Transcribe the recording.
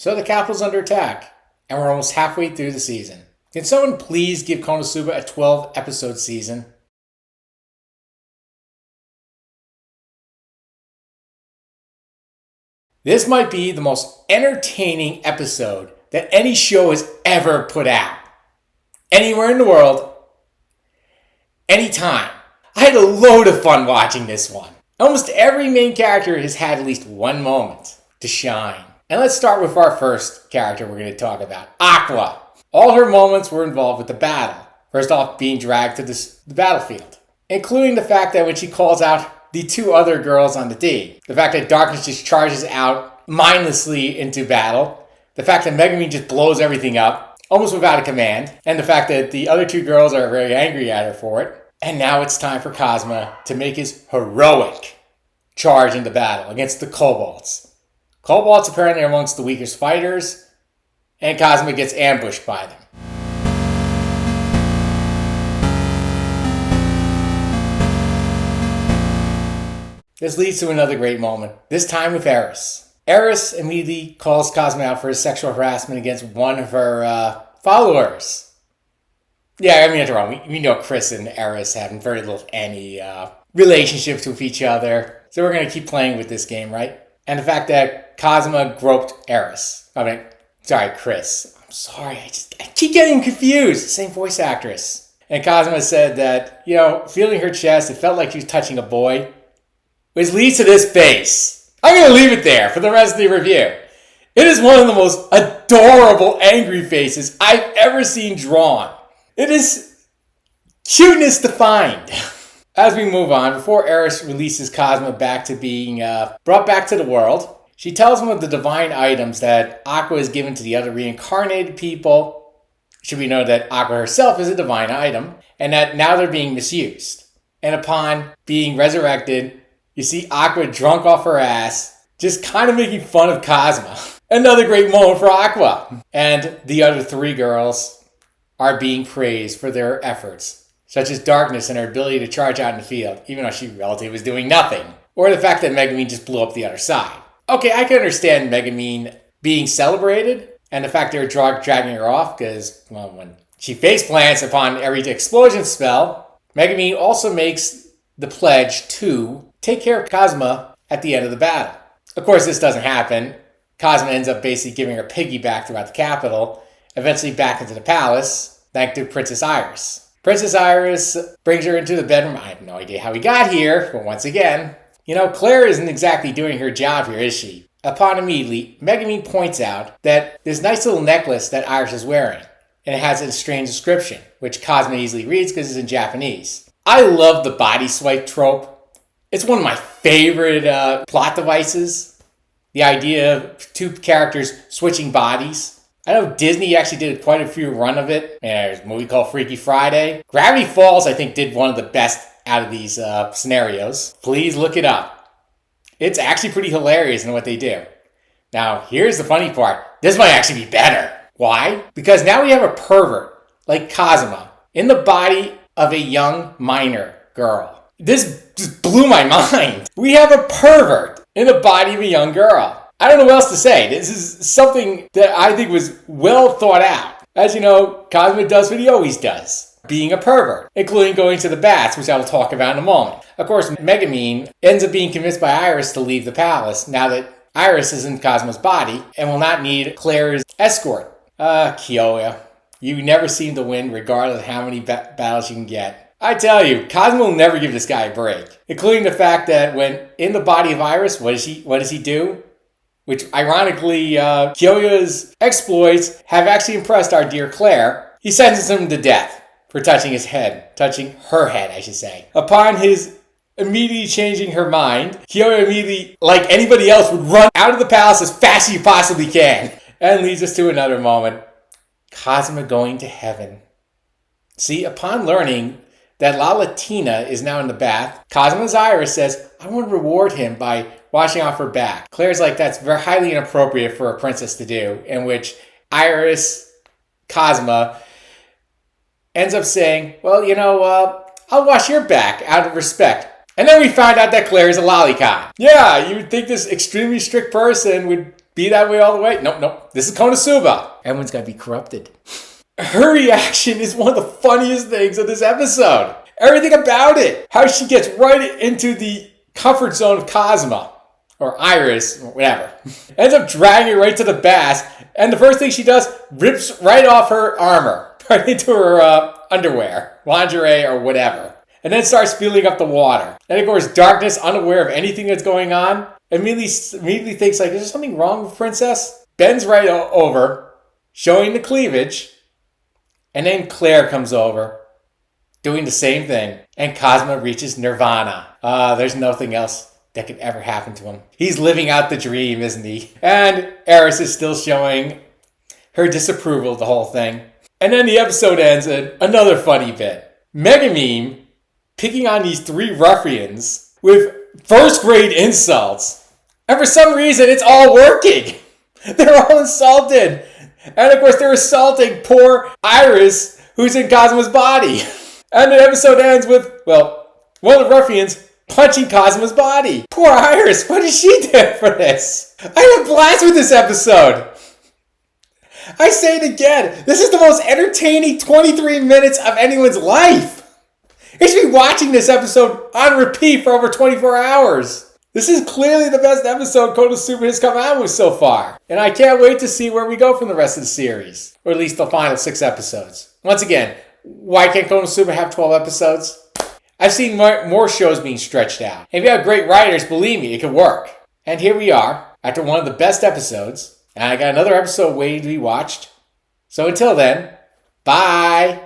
So the capital's under attack, and we're almost halfway through the season. Can someone please give Konosuba a 12-episode season? This might be the most entertaining episode that any show has ever put out. Anywhere in the world, anytime. I had a load of fun watching this one. Almost every main character has had at least one moment to shine. And let's start with our first character we're going to talk about, Aqua. All her moments were involved with the battle. First off, being dragged to the battlefield. Including the fact that when she calls out the two other girls on the team. The fact that Darkness just charges out mindlessly into battle. The fact that Megumin just blows everything up, almost without a command. And the fact that the other two girls are very angry at her for it. And now it's time for Kazuma to make his heroic charge into battle against the Kobolds. Kobolds apparently are amongst the weakest fighters, and Kazuma gets ambushed by them. This leads to another great moment, this time with Eris. Eris immediately calls Kazuma out for his sexual harassment against one of her followers. Yeah, I mean, it's wrong. We know Chris and Eris having very little any relationships with each other. So we're going to keep playing with this game, right? And the fact that Kazuma groped Eris. Chris. I'm sorry. I keep getting confused. Same voice actress. And Kazuma said that, feeling her chest, it felt like she was touching a boy. Which leads to this face. I'm going to leave it there for the rest of the review. It is one of the most adorable angry faces I've ever seen drawn. It is cuteness defined. As we move on, before Eris releases Kazuma back to being brought back to the world, she tells him of the divine items that Aqua has given to the other reincarnated people. Should we know that Aqua herself is a divine item, and that now they're being misused. And upon being resurrected, you see Aqua drunk off her ass, just kind of making fun of Kazuma. Another great moment for Aqua. And the other three girls are being praised for their efforts, such as Darkness and her ability to charge out in the field, even though she relatively was doing nothing. Or the fact that Megumin just blew up the other side. Okay, I can understand Megumin being celebrated, and the fact they're dragging her off, because, when she face plants upon every explosion spell, Megumin also makes the pledge to take care of Kazuma at the end of the battle. Of course, this doesn't happen. Kazuma ends up basically giving her piggyback throughout the capital, eventually back into the palace, thanks to Princess Iris. Princess Iris brings her into the bedroom. I have no idea how he got here, but once again, Claire isn't exactly doing her job here, is she? Upon immediately, Megumin points out that this nice little necklace that Iris is wearing, and it has a strange description, which Kazuma easily reads because it's in Japanese. I love the body swipe trope. It's one of my favorite plot devices. The idea of two characters switching bodies. I know Disney actually did quite a few run of it. There's a movie called Freaky Friday. Gravity Falls, I think, did one of the best out of these scenarios. Please look it up. It's actually pretty hilarious in what they do. Now, here's the funny part. This might actually be better. Why? Because now we have a pervert, like Kazuma, in the body of a young minor girl. This just blew my mind. We have a pervert in the body of a young girl. I don't know what else to say. This is something that I think was well thought out. As you know, Kazuma does what he always does, being a pervert, including going to the baths, which I will talk about in a moment. Of course, Megumin ends up being convinced by Iris to leave the palace now that Iris is in Kazuma's body and will not need Claire's escort. Kyoya, you never seem to win regardless of how many battles you can get. I tell you, Kazuma will never give this guy a break, including the fact that when in the body of Iris, what does he do? Which, ironically, Kyoya's exploits have actually impressed our dear Claire. He sentences him to death for touching her head, I should say. Upon his immediately changing her mind, Kyoya immediately, like anybody else, would run out of the palace as fast as you possibly can. And leads us to another moment. Kazuma going to heaven. See, upon learning that La Latina is now in the bath, Kazuma's Iris says, I want to reward him by washing off her back. Claire's like, that's very highly inappropriate for a princess to do, in which Iris, Kazuma, ends up saying, well, I'll wash your back out of respect. And then we find out that Claire is a lolicon. Yeah, you would think this extremely strict person would be that way all the way? Nope. This is Konosuba. Everyone's got to be corrupted. Her reaction is one of the funniest things of this episode. Everything about it. How she gets right into the comfort zone of Kazuma. Or Iris, or whatever. Ends up dragging her right to the bass. And the first thing she does, rips right off her armor. Right into her underwear, lingerie, or whatever. And then starts spilling up the water. And of course, Darkness, unaware of anything that's going on, immediately thinks like, is there something wrong with Princess? Bends right over, showing the cleavage. And then Claire comes over, doing the same thing. And Kazuma reaches nirvana. There's nothing else that could ever happen to him. He's living out the dream, isn't he? And Eris is still showing her disapproval of the whole thing. And then the episode ends in another funny bit. Megumin picking on these three ruffians with first grade insults. And for some reason, it's all working. They're all insulted. And of course, they're assaulting poor Iris, who's in Kazuma's body. And the episode ends with, well, one of the ruffians punching Kazuma's body. Poor Iris, what did she do for this? I had a blast with this episode. I say it again, this is the most entertaining 23 minutes of anyone's life. You should be watching this episode on repeat for over 24 hours. This is clearly the best episode Konosuba has come out with so far. And I can't wait to see where we go from the rest of the series. Or at least the final 6 episodes. Once again, why can't Konosuba have 12 episodes? I've seen more shows being stretched out. And if you have great writers, believe me, it can work. And here we are, after one of the best episodes. And I got another episode waiting to be watched. So until then, bye!